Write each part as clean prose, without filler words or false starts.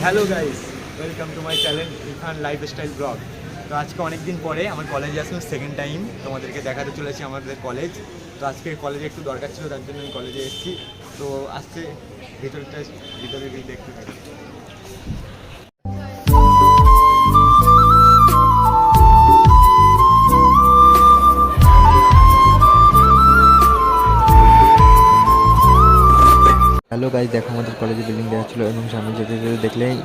Hello guys, welcome to my channel Irfan lifestyle blog. তো আজকে অনেক দিন পরে আমার কলেজে আসলাম, সেকেন্ড টাইম তোমাদেরকে দেখাতে চলেছি আমাদের কলেজ। তো আজকে কলেজে একটু দরকার ছিল, তার জন্য আমি কলেজে এসেছি। তো আজকে ভিতরে গিয়ে দেখতে থাকি। হ্যালো গাইজ, দেখো আমাদের কলেজে বিল্ডিং দেওয়া ছিল এবং সামনে যেতে যেতে দেখলেই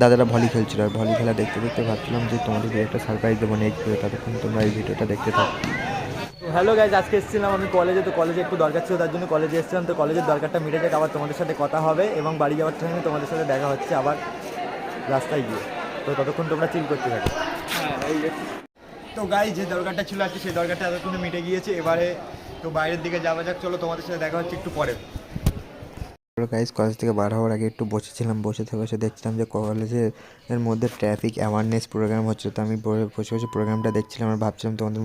দাদারা ভলি খেলছিল। আর ভলি খেলা দেখতে দেখতে ভাবছিলাম যে তোমাদেরকে একটা সারপ্রাইজ দেবো নেক্সট ভিডিও, ততক্ষণ তোমরা এই ভিডিওটা দেখতে থাকো। তো হ্যালো গাইজ, আজকে এসেছিলাম আমি কলেজে। তো কলেজে একটু দরকার ছিল, তার জন্য কলেজে এসেছিলাম। তো কলেজের দরকারটা মিটে যাক, আবার তোমাদের সাথে কথা হবে এবং বাড়ি যাওয়ার টাইমে তোমাদের সাথে দেখা হচ্ছে আবার রাস্তায় গিয়ে। তো ততক্ষণ তোমরা চিল করতে থাকো। তো গাই, যে দরকারটা ছিল আজকে সেই দরকারটা এতক্ষণে মিটে গিয়েছে। এবারে তো বাইরের দিকে যাওয়া যাক, চলো তোমাদের সাথে দেখা হচ্ছে একটু পরে। গাইজ, কলেজ থেকে বার হওয়ার আগে একটু বসেছিলাম, বসে থেকে বসে দেখছিলাম যে কলেজের মধ্যে ট্রাফিক অ্যাওয়ারনেস প্রোগ্রাম হচ্ছে। তো আমি বসে বসে প্রোগ্রামটা দেখছিলাম আর ভাবছিলাম তোমাদের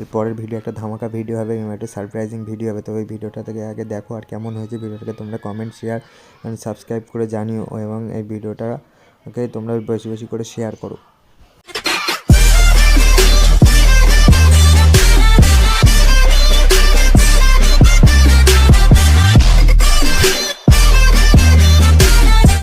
এর পরের ভিডিও একটা ধামাকা ভিডিও হবে এবং একটা সারপ্রাইজিং ভিডিও হবে। তো ওই ভিডিওটা থেকে আগে দেখো, আর কেমন হয়েছে ভিডিওটাকে তোমরা কমেন্ট, শেয়ার অ্যান্ড সাবস্ক্রাইব করে জানিও এবং এই ভিডিওটাকে তোমরা বেশি বেশি করে শেয়ার করো।